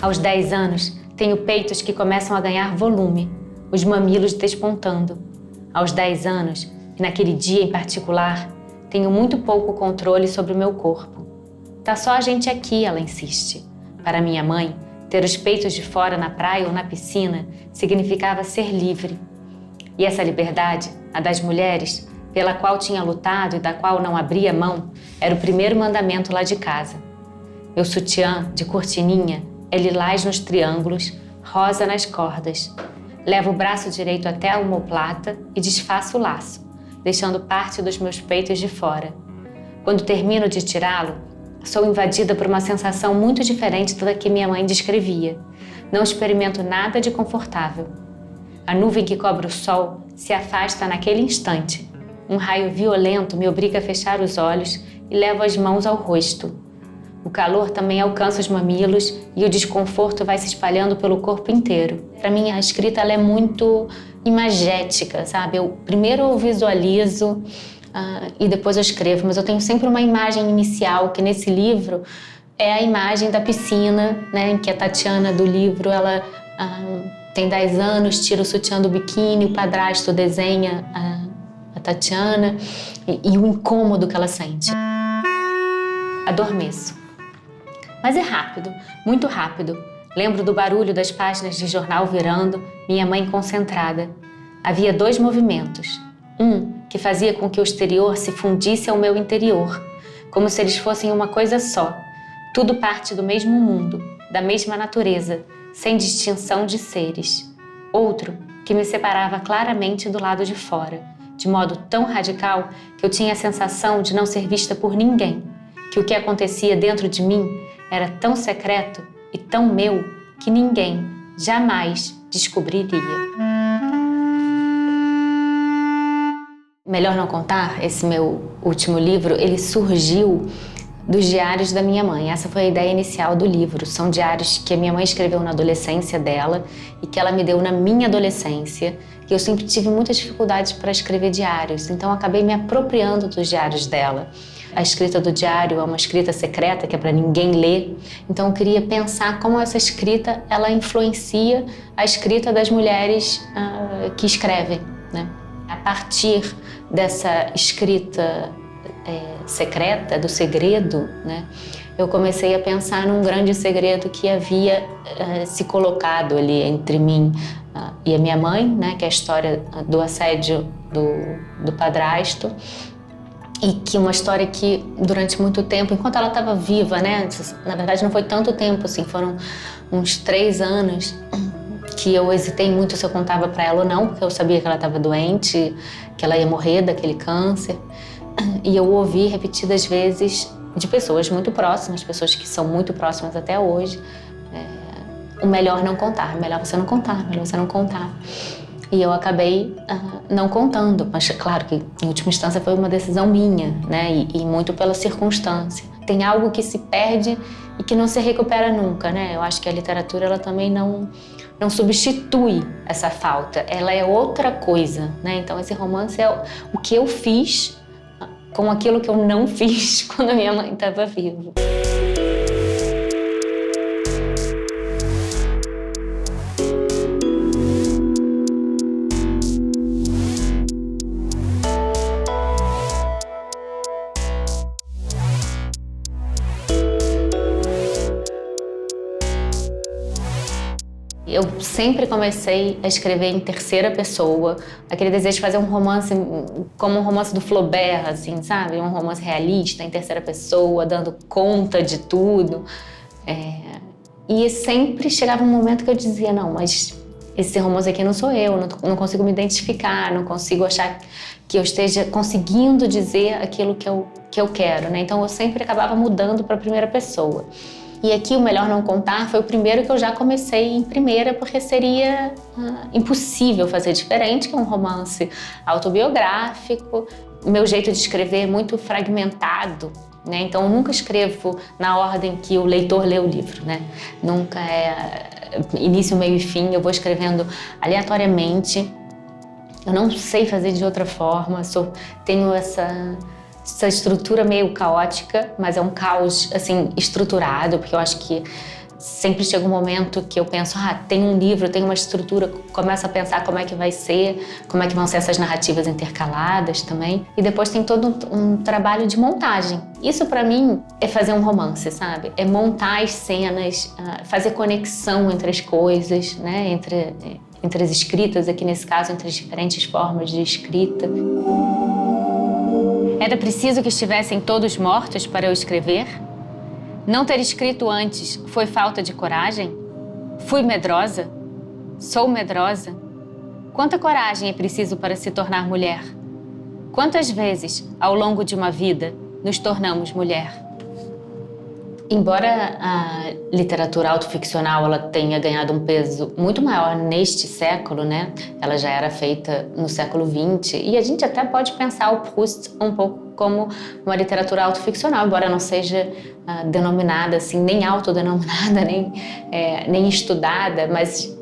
Aos 10 anos, tenho peitos que começam a ganhar volume, os mamilos despontando. Aos 10 anos, e naquele dia em particular, tenho muito pouco controle sobre o meu corpo. Tá só a gente aqui, ela insiste. Para minha mãe, ter os peitos de fora na praia ou na piscina significava ser livre. E essa liberdade, a das mulheres, pela qual tinha lutado e da qual não abria mão, era o primeiro mandamento lá de casa. Meu sutiã, de cortininha, é lilás nos triângulos, rosa nas cordas. Levo o braço direito até a omoplata e desfaço o laço, deixando parte dos meus peitos de fora. Quando termino de tirá-lo, sou invadida por uma sensação muito diferente da que minha mãe descrevia. Não experimento nada de confortável. A nuvem que cobre o sol se afasta naquele instante. Um raio violento me obriga a fechar os olhos e levo as mãos ao rosto. O calor também alcança os mamilos e o desconforto vai se espalhando pelo corpo inteiro. Para mim, a escrita ela é muito imagética, sabe? Primeiro eu visualizo e depois eu escrevo, mas eu tenho sempre uma imagem inicial, que nesse livro é a imagem da piscina, né? Em que a Tatiana do livro, ela tem 10 anos, tira o sutiã do biquíni, o padrasto desenha a Tatiana e o incômodo que ela sente. Adormeço. Mas é rápido, muito rápido. Lembro do barulho das páginas de jornal virando, minha mãe concentrada. Havia 2 movimentos. Um que fazia com que o exterior se fundisse ao meu interior, como se eles fossem uma coisa só. Tudo parte do mesmo mundo, da mesma natureza, sem distinção de seres. Outro que me separava claramente do lado de fora, de modo tão radical que eu tinha a sensação de não ser vista por ninguém, que o que acontecia dentro de mim era tão secreto e tão meu que ninguém jamais descobriria. Melhor Não Contar, esse meu último livro, ele surgiu dos diários da minha mãe. Essa foi a ideia inicial do livro. São diários que a minha mãe escreveu na adolescência dela e que ela me deu na minha adolescência. E eu sempre tive muitas dificuldades para escrever diários, então eu acabei me apropriando dos diários dela. A escrita do diário é uma escrita secreta, que é para ninguém ler. Então eu queria pensar como essa escrita ela influencia a escrita das mulheres que escrevem, né? A partir dessa escrita secreta, do segredo, né? Eu comecei a pensar num grande segredo que havia se colocado ali entre mim e a minha mãe, né? Que é a história do assédio do padrasto. E que uma história que durante muito tempo, enquanto ela estava viva, né? Na verdade não foi tanto tempo, assim, foram uns 3 anos que eu hesitei muito se eu contava para ela ou não, porque eu sabia que ela estava doente, que ela ia morrer daquele câncer. E eu ouvi repetidas vezes de pessoas muito próximas, pessoas que são muito próximas até hoje, o melhor não contar, melhor você não contar, melhor você não contar. E eu acabei não contando, mas claro que em última instância foi uma decisão minha, né? E muito pela circunstância. Tem algo que se perde e que não se recupera nunca, né? Eu acho que a literatura ela também não substitui essa falta, ela é outra coisa, né? Então esse romance é o que eu fiz com aquilo que eu não fiz quando a minha mãe estava viva. Eu sempre comecei a escrever em terceira pessoa, aquele desejo de fazer um romance como um romance do Flaubert, assim, sabe? Um romance realista, em terceira pessoa, dando conta de tudo. E sempre chegava um momento que eu dizia, não, mas esse romance aqui não sou eu, não consigo me identificar, não consigo achar que eu esteja conseguindo dizer aquilo que eu quero, né? Então eu sempre acabava mudando para a primeira pessoa. E aqui o Melhor Não Contar foi o primeiro que eu já comecei em primeira, porque seria impossível fazer diferente, que é um romance autobiográfico. Meu jeito de escrever é muito fragmentado, né? Então eu nunca escrevo na ordem que o leitor lê o livro, né? Nunca é início, meio e fim, eu vou escrevendo aleatoriamente. Eu não sei fazer de outra forma, tenho essa estrutura meio caótica, mas é um caos, assim, estruturado, porque eu acho que Sempre chega um momento que eu penso, tem um livro, tem uma estrutura, começo a pensar como é que vai ser, como é que vão ser essas narrativas intercaladas também. E depois tem todo um trabalho de montagem. Isso pra mim é fazer um romance, sabe? É montar as cenas, fazer conexão entre as coisas, né? Entre as escritas, aqui nesse caso, entre as diferentes formas de escrita. Era preciso que estivessem todos mortos para eu escrever? Não ter escrito antes foi falta de coragem? Fui medrosa? Sou medrosa? Quanta coragem é preciso para se tornar mulher? Quantas vezes, ao longo de uma vida, nos tornamos mulher? Embora a literatura autoficcional ela tenha ganhado um peso muito maior neste século, né? Ela já era feita no século XX e a gente até pode pensar o Proust um pouco como uma literatura autoficcional, embora não seja denominada assim, nem autodenominada, nem estudada, mas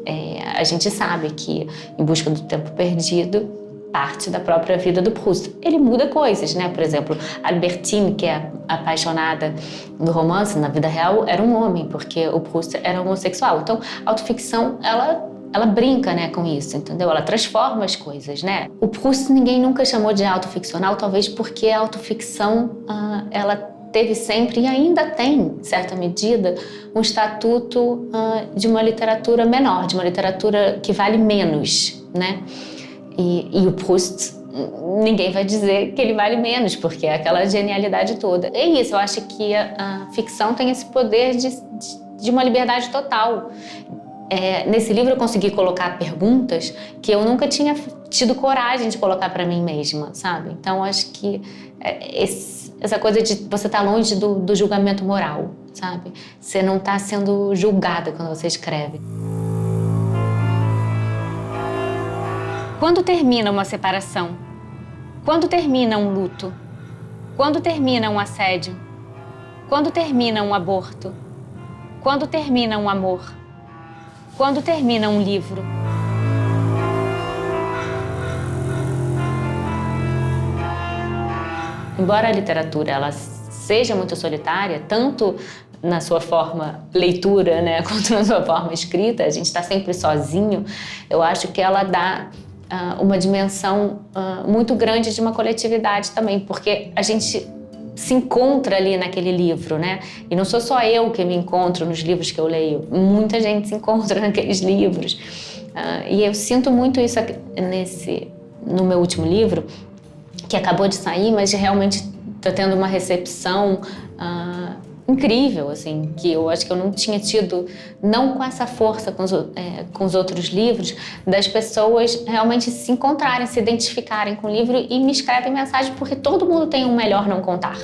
a gente sabe que Em Busca do Tempo Perdido parte da própria vida do Proust. Ele muda coisas, né? Por exemplo, Albertine, que é apaixonada no romance, na vida real, era um homem, porque o Proust era homossexual. Então, a autoficção, ela brinca, né, com isso, entendeu? Ela transforma as coisas, né? O Proust ninguém nunca chamou de autoficcional, talvez porque a autoficção, ela teve sempre e ainda tem, em certa medida, um estatuto de uma literatura menor, de uma literatura que vale menos, né? E o Proust, ninguém vai dizer que ele vale menos, porque é aquela genialidade toda. É isso, eu acho que a ficção tem esse poder de uma liberdade total. Nesse livro eu consegui colocar perguntas que eu nunca tinha tido coragem de colocar para mim mesma, sabe? Então, acho que essa coisa de você estar longe do julgamento moral, sabe? Você não está sendo julgada quando você escreve. Quando termina uma separação? Quando termina um luto? Quando termina um assédio? Quando termina um aborto? Quando termina um amor? Quando termina um livro? Embora a literatura ela seja muito solitária, tanto na sua forma leitura, né, quanto na sua forma escrita, a gente está sempre sozinho, eu acho que ela dá uma dimensão muito grande de uma coletividade também, porque a gente se encontra ali naquele livro, né? E não sou só eu que me encontro nos livros que eu leio, muita gente se encontra naqueles livros. E eu sinto muito isso no meu último livro, que acabou de sair, mas realmente está tendo uma recepção incrível, assim, que eu acho que eu não tinha tido, não com essa força com os outros livros, das pessoas realmente se encontrarem, se identificarem com o livro e me escrevem mensagem, porque todo mundo tem um melhor não contar.